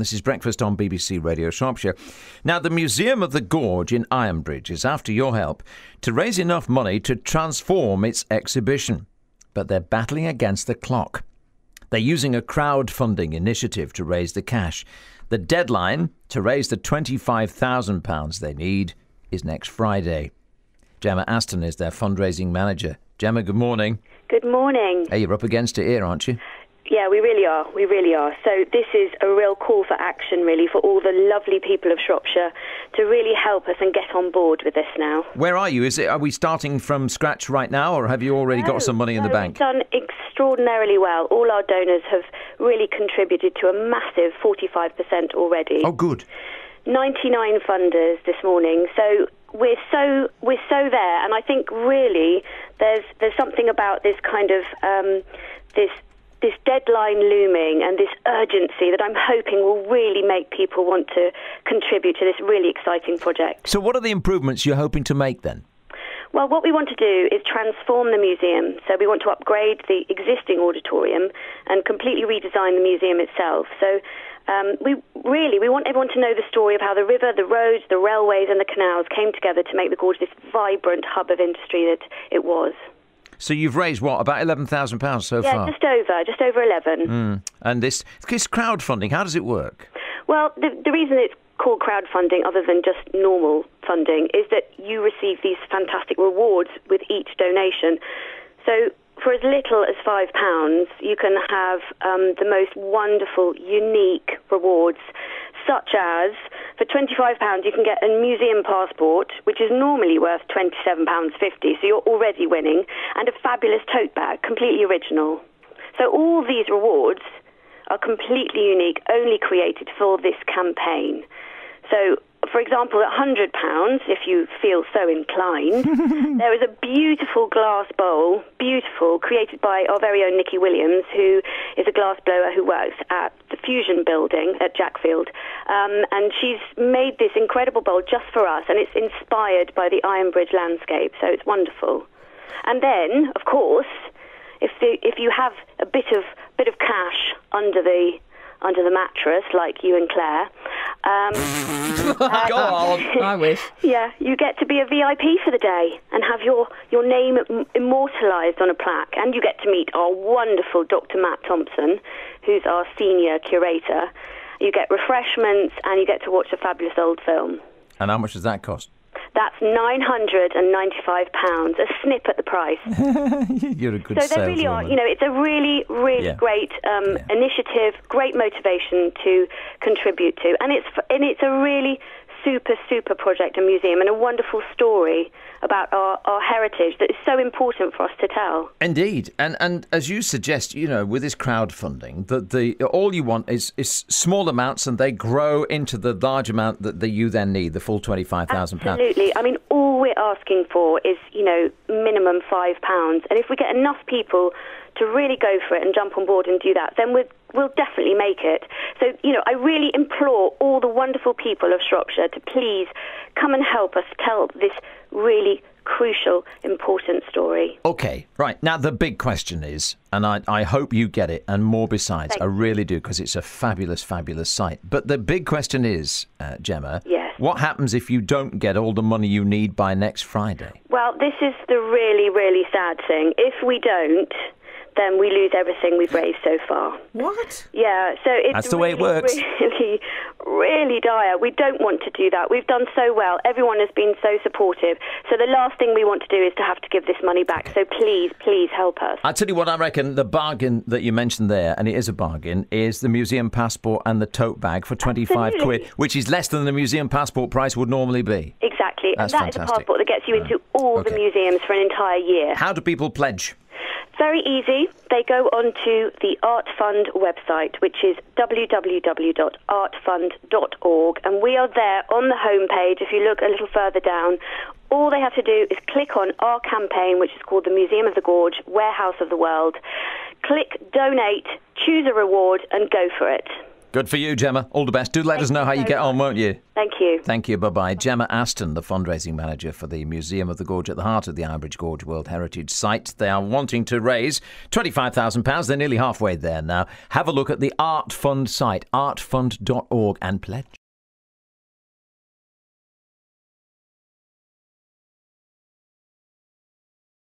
This is Breakfast on BBC Radio Shropshire. Now, the Museum of the Gorge in Ironbridge is after your help to raise enough money to transform its exhibition. But they're battling against the clock. They're using a crowdfunding initiative to raise the cash. The deadline to raise the £25,000 they need is next Friday. Gemma Aston is their fundraising manager. Gemma, good morning. Good morning. Hey, you're up against it here, aren't you? Yeah, we really are. We really are. So this is a real call for action, really, for all the lovely people of Shropshire to really help us and get on board with this now. Where are you? Are we starting from scratch right now, or have you already got some money in the bank? We've done extraordinarily well. All our donors have really contributed to a massive 45% already. Oh, good. 99 funders this morning. So we're so there, and I think really there's something about this kind of this deadline looming and this urgency that I'm hoping will really make people want to contribute to this really exciting project. So what are the improvements you're hoping to make then? Well, what we want to do is transform the museum. So we want to upgrade the existing auditorium and completely redesign the museum itself. So we want everyone to know the story of how the river, the roads, the railways and the canals came together to make the Gorge this vibrant hub of industry that it was. So you've raised, what, about £11,000 so far? Yeah, just over 11. And this crowdfunding, how does it work? Well, the reason it's called crowdfunding, other than just normal funding, is that you receive these fantastic rewards with each donation. So for as little as £5, you can have the most wonderful, unique rewards, such as, for £25, you can get a museum passport, which is normally worth £27.50, so you're already winning, and a fabulous tote bag, completely original. So all these rewards are completely unique, only created for this campaign. So, for example, at £100, if you feel so inclined, there is a beautiful glass bowl, created by our very own Nikki Williams, who is a glass blower who works at the Fusion building at Jackfield. And she's made this incredible bowl just for us, and it's inspired by the Ironbridge landscape, so it's wonderful. And then, of course, if you have a bit of cash under the mattress, like you and Claire. Go on. I wish. Yeah, you get to be a VIP for the day and have your name immortalised on a plaque. And you get to meet our wonderful Dr. Matt Thompson, who's our senior curator. You get refreshments and you get to watch a fabulous old film. And how much does that cost? That's £995, a snip at the price. You're a good saleswoman. So they really are, it's a really, really great initiative, great motivation to contribute to. And it's a really super project and museum, and a wonderful story about our heritage that is so important for us to tell. Indeed. And as you suggest, with this crowdfunding, that all you want is small amounts, and they grow into the large amount that you then need, the full £25,000. Absolutely. I mean, all we're asking for is, minimum £5. And if we get enough people to really go for it and jump on board and do that, then we'll definitely make it. So, I really implore all the wonderful people of Shropshire to please come and help us tell this really crucial, important story. OK, right. Now, the big question is, and I hope you get it, and more besides, I really do, because it's a fabulous, fabulous site. But the big question is, Gemma, yes, what happens if you don't get all the money you need by next Friday? Well, this is the really, really sad thing. If we don't, then we lose everything we've raised so far. What? Yeah, so it's That's the way it works. Really, really dire. We don't want to do that. We've done so well. Everyone has been so supportive. So the last thing we want to do is to have to give this money back. So please help us. I'll tell you what I reckon the bargain that you mentioned there, and it is a bargain, is the museum passport and the tote bag for 25 quid, which is less than the museum passport price would normally be. Exactly. That's and that fantastic. is a passport that gets you into all the museums for an entire year. How do people pledge? Very easy. They go onto the Art Fund website, which is www.artfund.org, and we are there on the homepage. If you look a little further down, all they have to do is click on our campaign, which is called the Museum of the Gorge, Warehouse of the World. Click Donate, choose a reward, and go for it. Good for you, Gemma. All the best. Do let us know how you get on, won't you? Thank you. Thank you. Bye-bye. Gemma Aston, the fundraising manager for the Museum of the Gorge at the heart of the Ironbridge Gorge World Heritage Site. They are wanting to raise £25,000. They're nearly halfway there now. Have a look at the Art Fund site, artfund.org, and pledge.